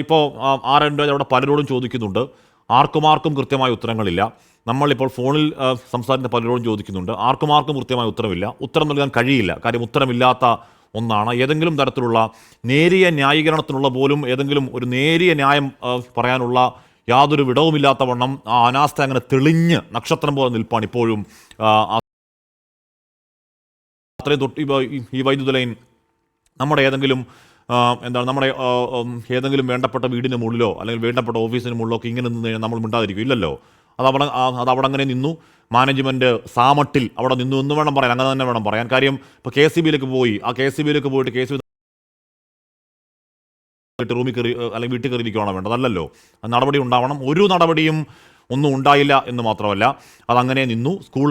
ഇപ്പോൾ R&D അവിടെ പലരോടും ചോദിക്കുന്നുണ്ട്. ആർക്കും കൃത്യമായ ഉത്തരങ്ങളില്ല. നമ്മളിപ്പോൾ ഫോണിൽ സംസാരിക്കുന്ന പലരോടും ചോദിക്കുന്നുണ്ട്. ആർക്കും കൃത്യമായ ഉത്തരവില്ല. ഉത്തരം നൽകാൻ കഴിയില്ല. കാര്യം ഉത്തരമില്ലാത്ത ഒന്നാണ്. ഏതെങ്കിലും തരത്തിലുള്ള നേരിയ ന്യായീകരണത്തിനുള്ള പോലും ഏതെങ്കിലും ഒരു നേരിയ ന്യായം പറയാനുള്ള യാതൊരു വിടവുമില്ലാത്ത വണ്ണം ആ അനാസ്ഥ അങ്ങനെ തെളിഞ്ഞ് നക്ഷത്രം പോലെ നിൽപ്പാണ് ഇപ്പോഴും. അത്രയും തൊട്ട് ഈ വൈദ്യുത ലൈൻ നമ്മുടെ നമ്മുടെ ഏതെങ്കിലും വേണ്ടപ്പെട്ട വീടിന് മുകളിലോ അല്ലെങ്കിൽ വേണ്ടപ്പെട്ട ഓഫീസിന് മുകളിലോ ഒക്കെ ഇങ്ങനെ നിന്ന് കഴിഞ്ഞാൽ നമ്മൾ മിണ്ടാതിരിക്കും, ഇല്ലല്ലോ. അതവിടെ അങ്ങനെ നിന്നു. മാനേജ്മെൻറ്റ് സാമട്ടിൽ അവിടെ നിന്നു എന്ന് വേണം പറയാൻ, അങ്ങനെ തന്നെ വേണം പറയാൻ. കാര്യം ഇപ്പോൾ KCB-യിലേക്ക് പോയി, ആ KCB-യിലേക്ക് പോയിട്ട് KCB റൂമിൽ കയറി അല്ലെങ്കിൽ വീട്ടിൽ കയറിയിരിക്കുകയാണോ വേണ്ടത്? അല്ലല്ലോ. നടപടി ഉണ്ടാവണം. ഒരു നടപടിയും ഒന്നും ഉണ്ടായില്ല എന്ന് മാത്രമല്ല, അതങ്ങനെ നിന്നു. സ്കൂൾ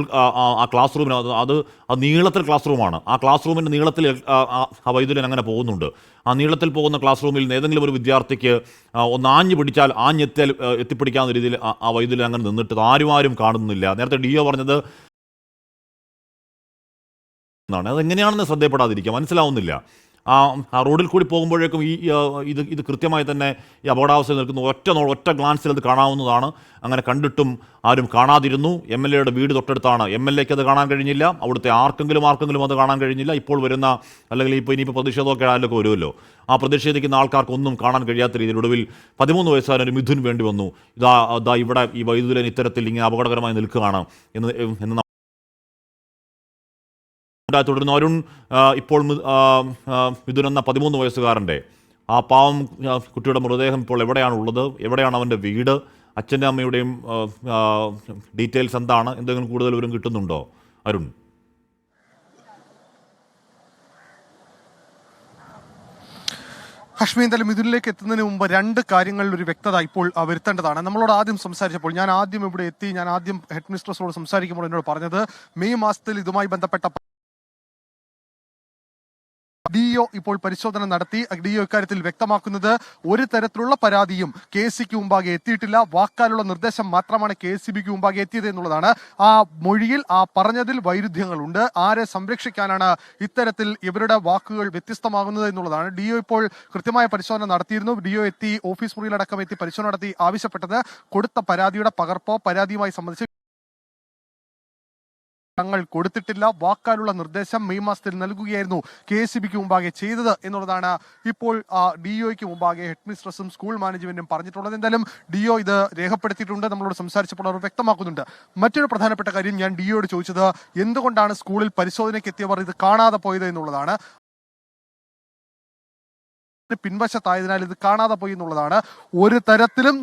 ആ ക്ലാസ് റൂമിന് അത് നീളത്തിൽ ക്ലാസ് റൂമാണ്. ആ ക്ലാസ് റൂമിൻ്റെ നീളത്തിൽ ആ വൈദ്യുതൻ അങ്ങനെ പോകുന്നുണ്ട്. ആ നീളത്തിൽ പോകുന്ന ക്ലാസ് റൂമിൽ നിന്ന് ഏതെങ്കിലും ഒരു വിദ്യാർത്ഥിക്ക് ഒന്ന് ആഞ്ഞു പിടിച്ചാൽ എത്തിപ്പിടിക്കാവുന്ന രീതിയിൽ ആ വൈദ്യുതൻ അങ്ങനെ നിന്നിട്ട് ആരും കാണുന്നില്ല. നേരത്തെ DO പറഞ്ഞത് എന്നാണ്. അതെങ്ങനെയാണെന്ന് ശ്രദ്ധയപ്പെടാതിരിക്കുക, മനസ്സിലാവുന്നില്ല. ആ റോഡിൽ കൂടി പോകുമ്പോഴേക്കും ഇത് കൃത്യമായി തന്നെ ഈ അപകടാവസ്ഥയിൽ നിൽക്കുന്ന ഒറ്റ ഗ്ലാൻസിൽ അത് കാണാവുന്നതാണ്. അങ്ങനെ കണ്ടിട്ടും ആരും കാണാതിരുന്നു. MLA-യുടെ വീട് തൊട്ടടുത്താണ്. MLA-ക്ക് അത് കാണാൻ കഴിഞ്ഞില്ല. അവിടുത്തെ ആർക്കെങ്കിലും അത് കാണാൻ കഴിഞ്ഞില്ല. ഇപ്പോൾ വരുന്ന അല്ലെങ്കിൽ ഇനിയിപ്പോൾ പ്രതിഷേധമൊക്കെ ആയാലൊക്കെ വരുമല്ലോ, ആ പ്രതിഷേധിക്കുന്ന ആൾക്കാർക്കൊന്നും കാണാൻ കഴിയാത്ത രീതിയിൽ ഒടുവിൽ 13 വയസ്സുകാരൻ ഒരു മിഥുൻ വേണ്ടി വന്നു. ഇതാ ഇവിടെ ഈ വൈദ്യുത ലൈൻ ഇത്തരത്തിൽ ഇങ്ങനെ അപകടകരമായി നിൽക്കുകയാണ് എന്ന് തുടരുന്നു. അരുൺ, ഇപ്പോൾ മിഥുൻ എന്ന 13 വയസ്സുകാരൻ്റെ ആ പാവം കുട്ടിയുടെ മൃതദേഹം ഇപ്പോൾ എവിടെയാണുള്ളത്? എവിടെയാണ് അവൻ്റെ വീട്? അച്ഛൻ്റെ അമ്മയുടെയും ഡീറ്റെയിൽസ് എന്താണ്? എന്തെങ്കിലും കൂടുതൽ വിവരം കിട്ടുന്നുണ്ടോ അരുൺ? ഹാഷ്മി, എന്തായാലും ഇതിലേക്ക് എത്തുന്നതിന് മുമ്പ് രണ്ട് കാര്യങ്ങളിൽ ഒരു വ്യക്തത ഇപ്പോൾ വരുത്തേണ്ടതാണ്. നമ്മളോട് ആദ്യം സംസാരിച്ചപ്പോൾ ഞാൻ ആദ്യം ഹെഡ് മിസ്ട്രസോട് സംസാരിക്കുമ്പോൾ എന്നോട് പറഞ്ഞത് മെയ് മാസത്തിൽ ഇതുമായി ബന്ധപ്പെട്ട DO ഇപ്പോൾ പരിശോധന നടത്തി. DO ഇക്കാര്യത്തിൽ വ്യക്തമാക്കുന്നത് ഒരു തരത്തിലുള്ള പരാതിയും KSCക്ക് മുമ്പാകെ എത്തിയിട്ടില്ല. വാക്കാലുള്ള നിർദ്ദേശം മാത്രമാണ് KSCBക്ക് മുമ്പാകെ എത്തിയത് എന്നുള്ളതാണ്. ആ മൊഴിയിൽ പറഞ്ഞതിൽ വൈരുദ്ധ്യങ്ങളുണ്ട്. ആരെ സംരക്ഷിക്കാനാണ് ഇത്തരത്തിൽ ഇവരുടെ വാക്കുകൾ വ്യത്യസ്തമാകുന്നത് എന്നുള്ളതാണ്. DO ഇപ്പോൾ കൃത്യമായ പരിശോധന നടത്തിയിരുന്നു. DO എത്തി, ഓഫീസ് മുറിയിലടക്കം എത്തി പരിശോധന നടത്തി ആവശ്യപ്പെട്ടത് കൊടുത്ത പരാതിയുടെ പകർപ്പോ പരാതിയുമായി സംബന്ധിച്ച് തങ്ങൾ കൊടുത്തിട്ടില്ല. വാക്കാലുള്ള നിർദ്ദേശം മെയ് മാസത്തിൽ നൽകുകയായിരുന്നു KSCBക്ക് മുമ്പാകെ ചെയ്തത് എന്നുള്ളതാണ് ഇപ്പോൾ DOയ്ക്ക് മുമ്പാകെ ഹെഡ് മിസ്ട്രസും സ്കൂൾ മാനേജ്മെന്റും പറഞ്ഞിട്ടുള്ളത്. എന്തായാലും DO ഇത് രേഖപ്പെടുത്തിയിട്ടുണ്ട്. നമ്മളോട് സംസാരിച്ചപ്പോൾ അവർ വ്യക്തമാക്കുന്നുണ്ട്. മറ്റൊരു പ്രധാനപ്പെട്ട കാര്യം ഞാൻ DOയോട് ചോദിച്ചത് എന്തുകൊണ്ടാണ് സ്കൂളിൽ പരിശോധനയ്ക്ക് എത്തിയവർ ഇത് കാണാതെ പോയത് എന്നുള്ളതാണ്. പിൻവശത്തായതിനാൽ ഇത് കാണാതെ പോയി എന്നുള്ളതാണ്. ഒരു തരത്തിലും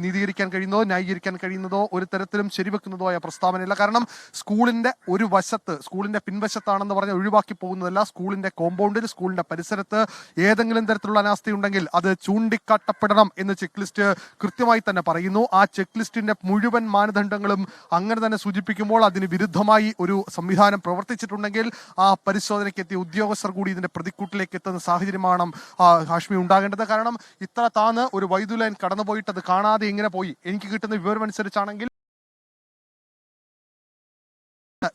നീതീകരിക്കാൻ കഴിയുന്നതോ ന്യായീകരിക്കാൻ കഴിയുന്നതോ ഒരു തരത്തിലും ശരിവെക്കുന്നതോ ആയ പ്രസ്താവനയില്ല. കാരണം സ്കൂളിന്റെ ഒരു വശത്ത്, സ്കൂളിന്റെ പിൻവശത്താണെന്ന് പറഞ്ഞ് ഒഴിവാക്കി പോകുന്നതല്ല. സ്കൂളിന്റെ കോമ്പൗണ്ടിൽ, സ്കൂളിന്റെ പരിസരത്ത് ഏതെങ്കിലും തരത്തിലുള്ള അനാസ്ഥയുണ്ടെങ്കിൽ അത് ചൂണ്ടിക്കാട്ടപ്പെടണം എന്ന് ചെക്ക് ലിസ്റ്റ് കൃത്യമായി തന്നെ പറയുന്നു. ആ ചെക്ക് ലിസ്റ്റിന്റെ മുഴുവൻ മാനദണ്ഡങ്ങളും അങ്ങനെ തന്നെ സൂചിപ്പിക്കുമ്പോൾ അതിന് വിരുദ്ധമായി ഒരു സംവിധാനം പ്രവർത്തിച്ചിട്ടുണ്ടെങ്കിൽ ആ പരിശോധനയ്ക്ക് എത്തിയ ഉദ്യോഗസ്ഥർ കൂടി ഇതിന്റെ പ്രതിക്കൂട്ടിലേക്ക് എത്തുന്ന സാഹചര്യമാണ് ഹാഷ്മി ഉണ്ടാകേണ്ടത്. കാരണം ഇത്ര താന്ന് ഒരു വൈദ്യുത ലൈൻ കടന്നുപോയിട്ട് അത് കാണാതെ എങ്ങനെ പോയി? എനിക്ക് കിട്ടുന്ന വിവരം അനുസരിച്ചാണെങ്കിൽ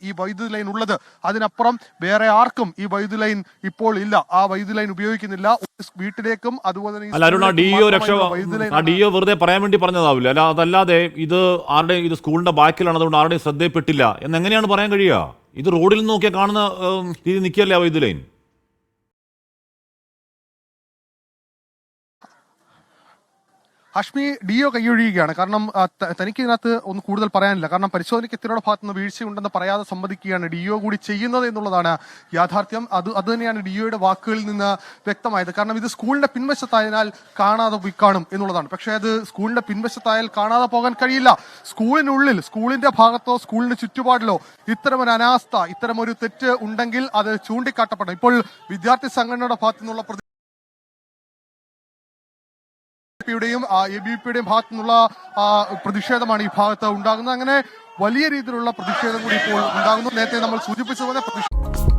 ഈ വൈദ്യുത ലൈൻ ഉള്ളത്, അതിനപ്പുറം വേറെ ആർക്കും ഈ വൈദ്യുത ലൈൻ ഇപ്പോൾ ഇല്ല. ആ വൈദ്യുത ലൈൻ ഉപയോഗിക്കുന്നില്ല. വീട്ടിലേക്കും അതുപോലെ DO വെറുതെ പറയാൻ വേണ്ടി പറഞ്ഞതാവില്ല. അതല്ലാതെ ഇത് സ്കൂളിന്റെ ബാക്കിലാണ്, അതുകൊണ്ട് ആരുടെയും ശ്രദ്ധയിൽപ്പെട്ടില്ല എന്നെങ്ങനെയാണ് പറയാൻ കഴിയുക? ഇത് റോഡിൽ നിന്ന് നോക്കിയാൽ കാണുന്ന രീതി നിൽക്കുകയല്ലേ ആ വൈദ്യുത ലൈൻ. ഹാഷ്മി, DO കൈയൊഴിയുകയാണ്. കാരണം തനിക്ക് ഇതിനകത്ത് ഒന്ന് കൂടുതൽ പറയാനില്ല. കാരണം പരിശോധനയ്ക്ക് എത്തിയവരുടെ ഭാഗത്തുനിന്ന് വീഴ്ചയുണ്ടെന്ന് പറയാതെ സമ്മതിക്കുകയാണ് DO കൂടി ചെയ്യുന്നത് എന്നുള്ളതാണ് യാഥാർത്ഥ്യം. അത് തന്നെയാണ് DOയുടെ വാക്കുകളിൽ നിന്ന് വ്യക്തമായത്. കാരണം ഇത് സ്കൂളിന്റെ പിൻവശത്തായതിനാൽ കാണാതെ പോയി കാണും എന്നുള്ളതാണ്. പക്ഷേ അത് സ്കൂളിന്റെ പിൻവശത്തായാൽ കാണാതെ പോകാൻ കഴിയില്ല. സ്കൂളിനുള്ളിൽ, സ്കൂളിന്റെ ഭാഗത്തോ സ്കൂളിന് ചുറ്റുപാടിലോ ഇത്തരമൊരു അനാസ്ഥ, ഇത്തരമൊരു തെറ്റ് ഉണ്ടെങ്കിൽ അത് ചൂണ്ടിക്കാട്ടപ്പെടണം. ഇപ്പോൾ വിദ്യാർത്ഥി സംഘടനയുടെ ഭാഗത്തു നിന്നുള്ള യുടെയും ABVPയുടെയും ഭാഗത്തു നിന്നുള്ള പ്രതിഷേധമാണ് ഈ ഭാഗത്ത് ഉണ്ടാകുന്നത്. അങ്ങനെ വലിയ രീതിയിലുള്ള പ്രതിഷേധം കൂടി ഇപ്പോൾ ഉണ്ടാകുന്നു. നേരത്തെ നമ്മൾ സൂചിപ്പിച്ചതുപോലെ